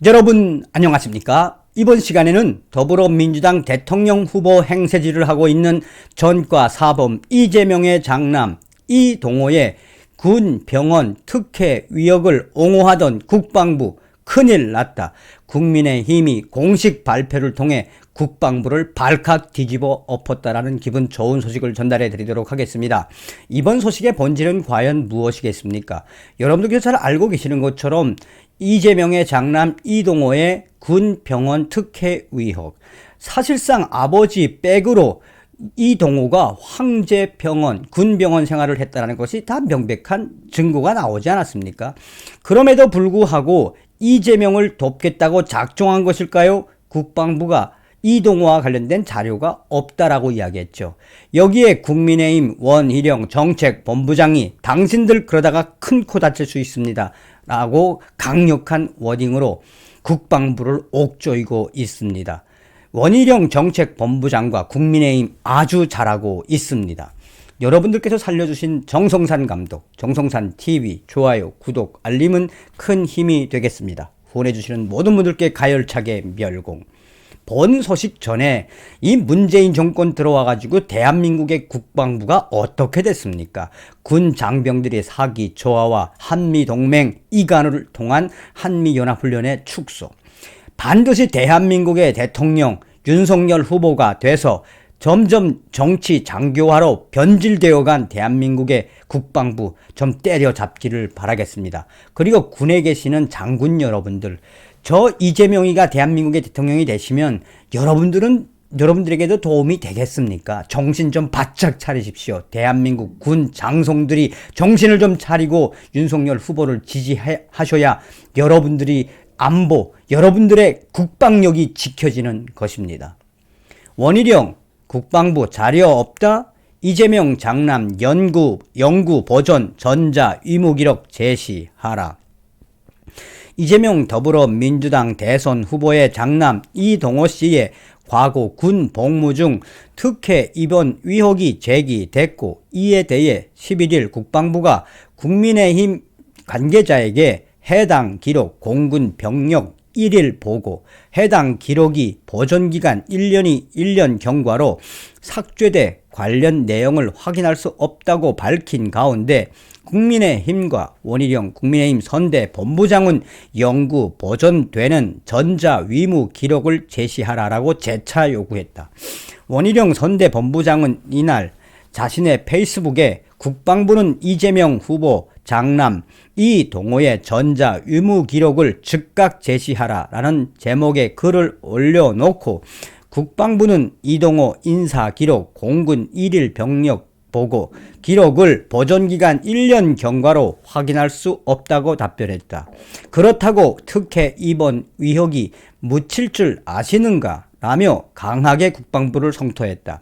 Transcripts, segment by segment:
여러분 안녕하십니까? 이번 시간에는 더불어민주당 대통령 후보 행세질을 하고 있는 전과 사범 이재명의 장남 이동호의 군, 병원, 특혜, 위협을 옹호하던 국방부 큰일 났다. 국민의힘이 공식 발표를 통해 국방부를 발칵 뒤집어 엎었다라는 기분 좋은 소식을 전달해 드리도록 하겠습니다. 이번 소식의 본질은 과연 무엇이겠습니까? 여러분들께서 잘 알고 계시는 것처럼 이재명의 장남 이동호의 군, 병원, 특혜 의혹. 사실상 아버지 백으로 이동호가 황제병원, 군병원 생활을 했다는 것이 다 명백한 증거가 나오지 않았습니까? 그럼에도 불구하고 이재명을 돕겠다고 작정한 것일까요? 국방부가 이동호와 관련된 자료가 없다라고 이야기했죠. 여기에 국민의힘 원희룡 정책본부장이 당신들 그러다가 큰 코 다칠 수 있습니다 라고 강력한 워딩으로 국방부를 옥조이고 있습니다. 원희룡 정책본부장과 국민의힘 아주 잘하고 있습니다. 여러분들께서 살려주신 정성산 감독, 정성산 TV, 좋아요, 구독, 알림은 큰 힘이 되겠습니다. 후원해주시는 모든 분들께 가열차게 멸공. 본 소식 전에 이 문재인 정권 들어와가지고 대한민국의 국방부가 어떻게 됐습니까? 군 장병들의 사기 조화와 한미동맹 이관을 통한 한미연합훈련의 축소. 반드시 대한민국의 대통령 윤석열 후보가 돼서 점점 정치 장교화로 변질되어간 대한민국의 국방부 좀 때려잡기를 바라겠습니다. 그리고 군에 계시는 장군 여러분들, 저 이재명이가 대한민국의 대통령이 되시면 여러분들에게도 도움이 되겠습니까? 정신 좀 바짝 차리십시오. 대한민국 군 장성들이 정신을 좀 차리고 윤석열 후보를 지지하셔야 여러분들이 안보, 여러분들의 국방력이 지켜지는 것입니다. 원희룡 국방부 자료 없다? 이재명 장남 영구 보존 전자 의무기록 제시하라. 이재명 더불어민주당 대선 후보의 장남 이동호 씨의 과거 군 복무 중 특혜 입원 의혹이 제기됐고, 이에 대해 11일 국방부가 국민의힘 관계자에게 해당 기록 공군 병력 1일 보고, 해당 기록이 보존기간 1년 경과로 삭제돼 관련 내용을 확인할 수 없다고 밝힌 가운데, 국민의힘과 원희룡 국민의힘 선대 본부장은 영구 보존되는 전자위무 기록을 제시하라라고 재차 요구했다. 원희룡 선대 본부장은 이날 자신의 페이스북에 국방부는 이재명 후보 장남 이동호의 전자 의무 기록을 즉각 제시하라라는 제목의 글을 올려놓고, 국방부는 이동호 인사 기록 공군 1일 병력 보고 기록을 보존기간 1년 경과로 확인할 수 없다고 답변했다. 그렇다고 특혜 입원 의혹이 묻힐 줄 아시는가? 라며 강하게 국방부를 성토했다.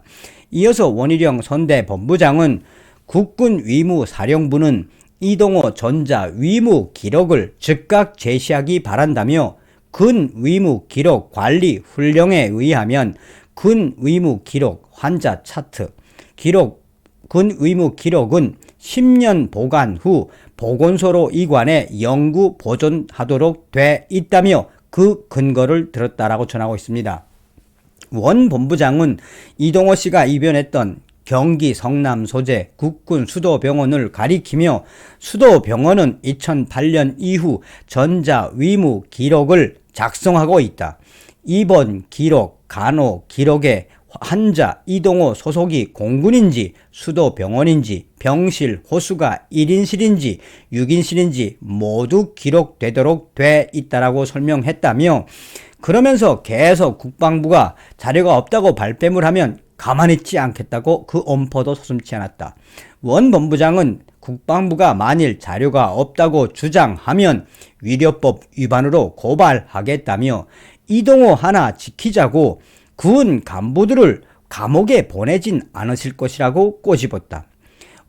이어서 원희룡 선대 본부장은 국군 위무 사령부는 이동호 전자 위무 기록을 즉각 제시하기 바란다며, 군 위무 기록 관리 훈령에 의하면 군 위무 기록 환자 차트 군 위무 기록은 10년 보관 후 보건소로 이관해 영구 보존하도록 돼 있다며 그 근거를 들었다라고 전하고 있습니다. 원 본부장은 이동호 씨가 입원했던 경기 성남 소재 국군 수도병원을 가리키며, 수도병원은 2008년 이후 전자 위무 기록을 작성하고 있다. 입원 기록, 간호 기록에 환자 이동호 소속이 공군인지 수도병원인지 병실 호수가 1인실인지 6인실인지 모두 기록되도록 돼 있다라고 설명했다며, 그러면서 계속 국방부가 자료가 없다고 발뺌을 하면 가만히 있지 않겠다고 그 엄포도 서슴지 않았다. 원 본부장은 국방부가 만일 자료가 없다고 주장하면 위료법 위반으로 고발하겠다며, 이동호 하나 지키자고 군 간부들을 감옥에 보내진 않으실 것이라고 꼬집었다.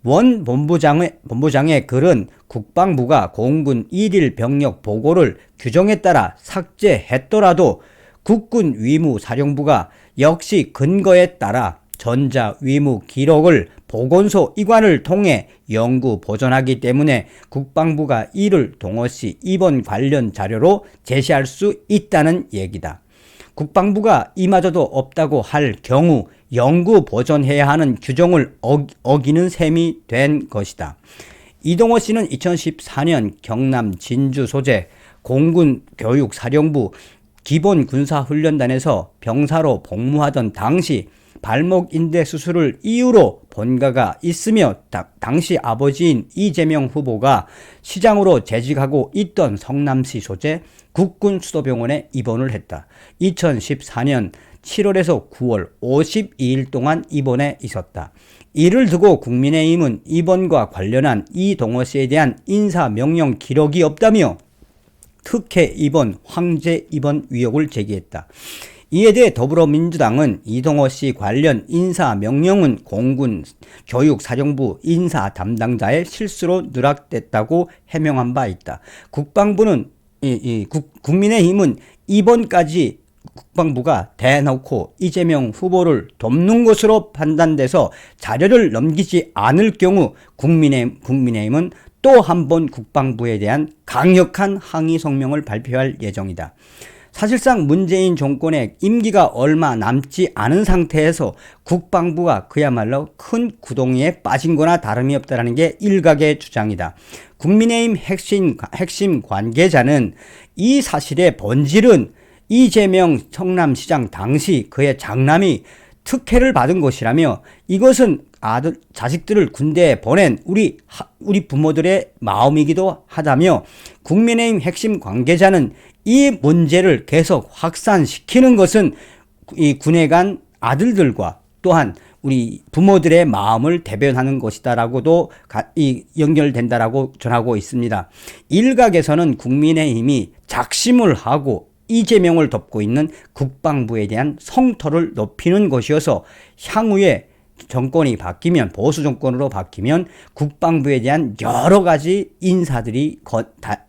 원 본부장의 글은 국방부가 공군 1일 병력 보고를 규정에 따라 삭제했더라도 국군 위무 사령부가 역시 근거에 따라 전자 위무 기록을 보건소 이관을 통해 연구 보존하기 때문에 국방부가 이를 동호씨 입원 관련 자료로 제시할 수 있다는 얘기다. 국방부가 이마저도 없다고 할 경우 연구 보존해야 하는 규정을 어기는 셈이 된 것이다. 이동호 씨는 2014년 경남 진주 소재 공군 교육사령부 기본군사훈련단에서 병사로 복무하던 당시 발목 인대 수술을 이유로 본가가 있으며 당시 아버지인 이재명 후보가 시장으로 재직하고 있던 성남시 소재 국군수도병원에 입원을 했다. 2014년 7월에서 9월 52일 동안 입원해 있었다. 이를 두고 국민의힘은 입원과 관련한 이동호 씨에 대한 인사명령 기록이 없다며 특혜 입원, 황제 입원 의혹을 제기했다. 이에 대해 더불어민주당은 이동호 씨 관련 인사명령은 공군 교육사령부 인사 담당자의 실수로 누락됐다고 해명한 바 있다. 국방부는 국민의힘은 이번까지 국방부가 대놓고 이재명 후보를 돕는 것으로 판단돼서 자료를 넘기지 않을 경우 국민의힘은 또 한 번 국방부에 대한 강력한 항의 성명을 발표할 예정이다. 사실상 문재인 정권의 임기가 얼마 남지 않은 상태에서 국방부가 그야말로 큰 구덩이에 빠진 거나 다름이 없다는 게 일각의 주장이다. 국민의힘 핵심 관계자는 이 사실의 본질은 이재명 성남시장 당시 그의 장남이 특혜를 받은 것이라며 이것은 자식들을 군대에 보낸 우리 부모들의 마음이기도 하다며 국민의힘 핵심 관계자는 이 문제를 계속 확산시키는 것은 이 군에 간 아들들과 또한 우리 부모들의 마음을 대변하는 것이다라고도 연결된다라고 전하고 있습니다. 일각에서는 국민의힘이 작심을 하고 이재명을 덮고 있는 국방부에 대한 성토를 높이는 것이어서 향후에 정권이 바뀌면 보수 정권으로 바뀌면 국방부에 대한 여러 가지 인사들이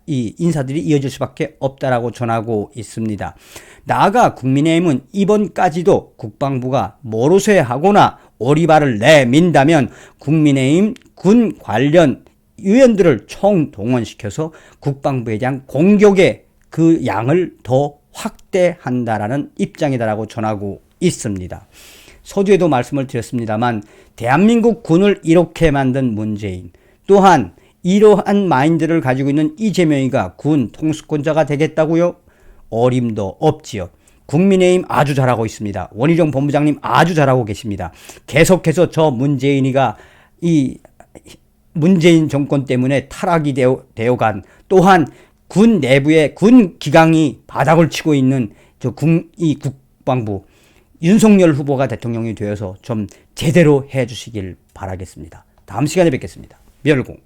이어질 수밖에 없다라고 전하고 있습니다. 나아가 국민의힘은 이번까지도 국방부가 모르쇠하거나 오리발을 내민다면 국민의힘 군 관련 위원들을 총동원시켜서 국방부에 대한 공격의 그 양을 더 확대한다라는 입장이다라고 전하고 있습니다. 서두에도 말씀을 드렸습니다만 대한민국 군을 이렇게 만든 문재인, 또한 이러한 마인드를 가지고 있는 이재명이가 군 통수권자가 되겠다고요? 어림도 없지요. 국민의힘 아주 잘하고 있습니다. 원희룡 본부장님 아주 잘하고 계십니다. 계속해서 저 문재인이가 이 문재인 정권 때문에 타락이 되어간, 또한 군 내부의 군 기강이 바닥을 치고 있는 이 국방부 윤석열 후보가 대통령이 되어서 좀 제대로 해 주시길 바라겠습니다. 다음 시간에 뵙겠습니다. 멸공.